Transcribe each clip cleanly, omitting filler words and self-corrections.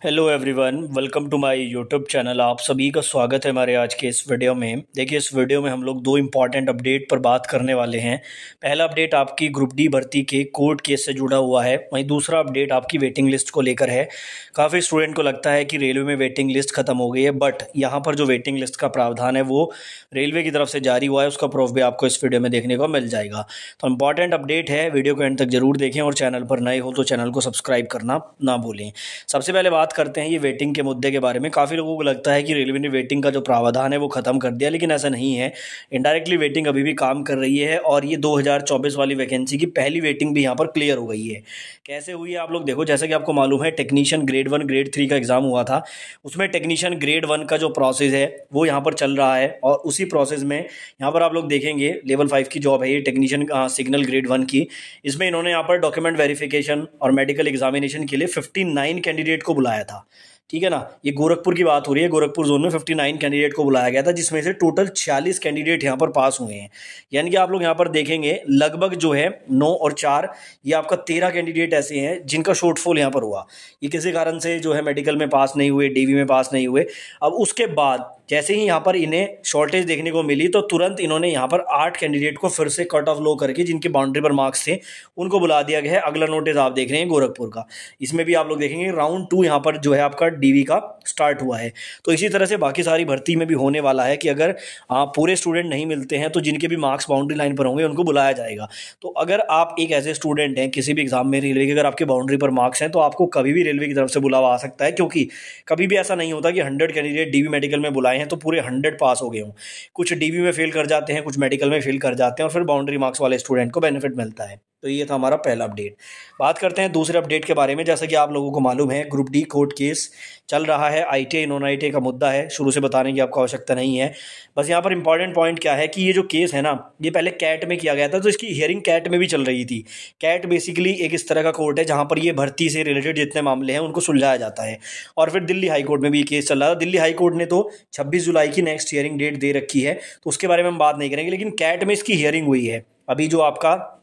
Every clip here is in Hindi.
Hello everyone, welcome to my YouTube channel. आप सभी का स्वागत है हमारे आज के इस वीडियो में। देखिए, इस वीडियो में हम लोग दो इम्पॉर्टेंट अपडेट पर बात करने वाले हैं। पहला अपडेट आपकी ग्रुप डी भर्ती के कोर्ट केस से जुड़ा हुआ है, वहीं दूसरा अपडेट आपकी वेटिंग लिस्ट को लेकर है। काफ़ी स्टूडेंट को लगता है कि रेलवे में वेटिंग लिस्ट खत्म हो गई है, बट यहाँ पर जो वेटिंग लिस्ट का प्रावधान है वो रेलवे की तरफ से जारी हुआ है। उसका प्रूफ भी आपको इस वीडियो में देखने को मिल जाएगा। तो इम्पॉर्टेंट अपडेट है, वीडियो को एंड तक जरूर देखें और चैनल पर नए हो तो चैनल को सब्सक्राइब करना ना भूलें। सबसे पहले बात करते हैं ये वेटिंग के मुद्दे के बारे में। काफ़ी लोगों को लगता है कि रेलवे ने वेटिंग का जो प्रावधान है वो ख़त्म कर दिया, लेकिन ऐसा नहीं है। इनडायरेक्टली वेटिंग अभी भी काम कर रही है और ये 2024 वाली वैकेंसी की पहली वेटिंग भी यहाँ पर क्लियर हो गई है। कैसे हुई है आप लोग देखो, जैसा कि आपको मालूम है टेक्नीशियन ग्रेड 1 ग्रेड 3 का एग्ज़ाम हुआ था। उसमें टेक्नीशियन ग्रेड 1 का जो प्रोसेस है वो यहाँ पर चल रहा है और उसी प्रोसेस में यहाँ पर आप लोग देखेंगे लेवल 5 की जॉब है ये टेक्नीशियन सिग्नल ग्रेड 1 की। इसमें इन्होंने यहाँ पर डॉक्यूमेंट वेरिफिकेशन और मेडिकल एग्जामिनेशन के लिए 59 कैंडिडेट को बुलाया था। ठीक है ना, ये गोरखपुर की बात हो रही है। गोरखपुर जोन में 59 कैंडिडेट को बुलाया गया था, जिसमें से टोटल 46 कैंडिडेट यहाँ पर पास हुए हैं। यानी कि आप लोग यहाँ पर देखेंगे लगभग जो है 9 और 4 ये आपका 13 कैंडिडेट ऐसे हैं जिनका शॉर्टफॉल यहाँ पर हुआ। ये किसी कारण से जो है मेडिकल में पास नहीं हुए, डीवी में पास नहीं हुए। अब उसके बाद जैसे ही यहाँ पर इन्हें शॉर्टेज देखने को मिली तो तुरंत इन्होंने यहाँ पर 8 कैंडिडेट को फिर से कट ऑफ लो करके जिनके बाउंड्री पर मार्क्स थे उनको बुला दिया गया है। अगला नोटिस आप देख रहे हैं गोरखपुर का। इसमें भी आप लोग देखेंगे राउंड 2 यहाँ पर जो है आपका डीवी का स्टार्ट हुआ है। तो इसी तरह से बाकी सारी भर्ती में भी होने वाला है कि अगर पूरे स्टूडेंट नहीं मिलते हैं तो जिनके भी मार्क्स बाउंड्री लाइन पर होंगे उनको बुलाया जाएगा। तो अगर आप एक ऐसे स्टूडेंट हैं किसी भी एग्जाम में रेलवे के, अगर आपके बाउंड्री पर मार्क्स हैं तो आपको कभी भी रेलवे की तरफ से बुलावा आ सकता है, क्योंकि कभी भी ऐसा नहीं होता कि 100 कैंडिडेट डीवी मेडिकल में बुलाए हैं तो पूरे 100 पास हो गए हों। कुछ डीवी में फेल कर जाते हैं, कुछ मेडिकल में फेल कर जाते हैं और फिर बाउंड्री मार्क्स वाले स्टूडेंट को बेनिफिट मिलता है। तो ये था हमारा पहला अपडेट। बात करते हैं दूसरे अपडेट के बारे में। जैसा कि आप लोगों को मालूम है ग्रुप डी कोर्ट केस चल रहा है। आईटीआई नॉन आईटीआई का मुद्दा है, शुरू से बताने की आपको आवश्यकता नहीं है। बस यहाँ पर इंपॉर्टेंट पॉइंट क्या है कि ये जो केस है ना, ये पहले कैट में किया गया था, तो इसकी हियरिंग कैट में भी चल रही थी। कैट बेसिकली एक इस तरह का कोर्ट है जहाँ पर ये भर्ती से रिलेटेड जितने मामले हैं उनको सुलझाया जाता है। और फिर दिल्ली हाई कोर्ट में भी ये केस चल रहा था। दिल्ली हाई कोर्ट ने तो 26 जुलाई की नेक्स्ट हियरिंग डेट दे रखी है, तो उसके बारे में हम बात नहीं करेंगे। लेकिन कैट में इसकी हियरिंग हुई है अभी, जो आपका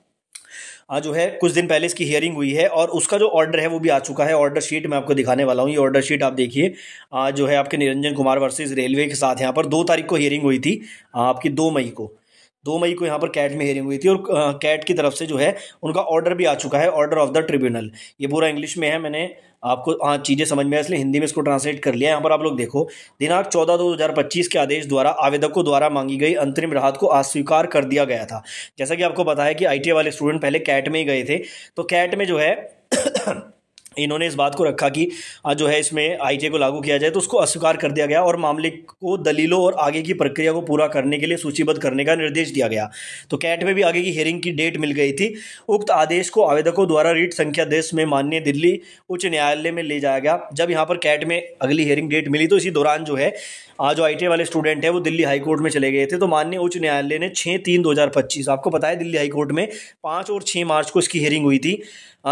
जो है कुछ दिन पहले इसकी हियरिंग हुई है और उसका जो ऑर्डर है वो भी आ चुका है। ऑर्डर शीट मैं आपको दिखाने वाला हूँ। ये ऑर्डर शीट आप देखिए, जो है आपके निरंजन कुमार वर्सेस रेलवे के साथ यहाँ पर 2 तारीख को हियरिंग हुई थी। आपकी 2 मई को यहाँ पर कैट में हियरिंग हुई थी और कैट की तरफ से जो है उनका ऑर्डर भी आ चुका है, ऑर्डर ऑफ द ट्रिब्यूनल। ये पूरा इंग्लिश में है, मैंने आपको चीज़ें समझ में आए इसलिए हिंदी में इसको ट्रांसलेट कर लिया। यहाँ पर आप लोग देखो, दिनांक 14/2/2025 के आदेश द्वारा आवेदकों द्वारा मांगी गई अंतरिम राहत को अस्वीकार कर दिया गया था। जैसा कि आपको पता है कि आईटीआई वाले स्टूडेंट पहले कैट में ही गए थे, तो कैट में जो है इन्होंने इस बात को रखा कि जो है इसमें आईटीआई को लागू किया जाए, तो उसको अस्वीकार कर दिया गया और मामले को दलीलों और आगे की प्रक्रिया को पूरा करने के लिए सूचीबद्ध करने का निर्देश दिया गया। तो कैट में भी आगे की हियरिंग की डेट मिल गई थी। उक्त आदेश को आवेदकों द्वारा रीट संख्या 10 में माननीय दिल्ली उच्च न्यायालय में ले जाया गया। जब यहाँ पर कैट में अगली हियरिंग डेट मिली तो इसी दौरान जो है जो आईटीआई वाले स्टूडेंट है वो दिल्ली हाई कोर्ट में चले गए थे। तो माननीय उच्च न्यायालय ने 6/3/2025, आपको पता है दिल्ली हाई कोर्ट में 5 और 6 मार्च को इसकी हियरिंग हुई थी,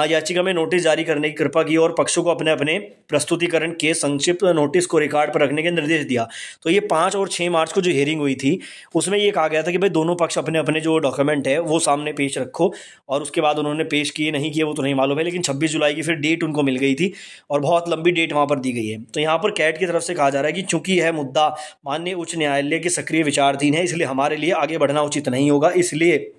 याचिका में नोटिस जारी करने की कृपा की और पक्षों को अपने अपने प्रस्तुतिकरण के संक्षिप्त नोटिस को रिकॉर्ड पर रखने के निर्देश दिया। तो ये 5 और 6 मार्च को जो हियरिंग हुई थी उसमें ये कहा गया था कि भाई दोनों पक्ष अपने अपने जो डॉक्यूमेंट है वो सामने पेश रखो, और उसके बाद उन्होंने पेश किए नहीं किए वो तो नहीं मालूम है, लेकिन 26 जुलाई की फिर डेट उनको मिल गई थी और बहुत लंबी डेट वहाँ पर दी गई है। तो यहाँ पर कैट की तरफ से कहा जा रहा है कि चूंकि यह मुद्दा माननीय उच्च न्यायालय के सक्रिय विचाराधीन है, इसलिए हमारे लिए आगे बढ़ना उचित नहीं होगा, इसलिए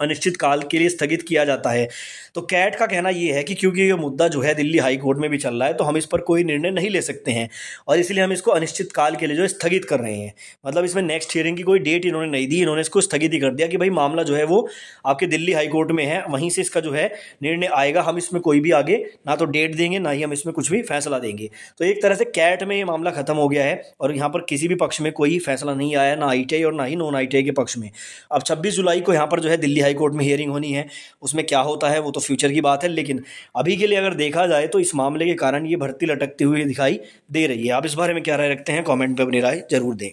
अनिश्चित काल के लिए स्थगित किया जाता है। तो कैट का कहना यह है कि क्योंकि ये मुद्दा जो है दिल्ली हाई कोर्ट में भी चल रहा है तो हम इस पर कोई निर्णय नहीं ले सकते हैं और इसलिए हम इसको अनिश्चित काल के लिए जो स्थगित कर रहे हैं। मतलब इसमें नेक्स्ट हियरिंग की कोई डेट इन्होंने नहीं दी, इन्होंने इसको स्थगित ही कर दिया कि भाई मामला जो है वो आपके दिल्ली हाई कोर्ट में है, वहीं से इसका जो है निर्णय आएगा। हम इसमें कोई भी आगे ना तो डेट देंगे ना ही हम इसमें कुछ भी फैसला देंगे। तो एक तरह से कैट में ये मामला खत्म हो गया है और यहाँ पर किसी भी पक्ष में कोई फैसला नहीं आया, ना आईटीआई और ना ही नॉन आईटीआई के पक्ष में। अब 26 जुलाई को यहाँ पर जो है दिल्ली हाई कोर्ट में हियरिंग होनी है, उसमें क्या होता है वो तो फ्यूचर की बात है, लेकिन अभी के लिए अगर देखा जाए तो इस मामले के कारण ये भर्ती लटकती हुई दिखाई दे रही है। आप इस बारे में क्या राय रखते हैं, कमेंट पे अपनी राय जरूर दें।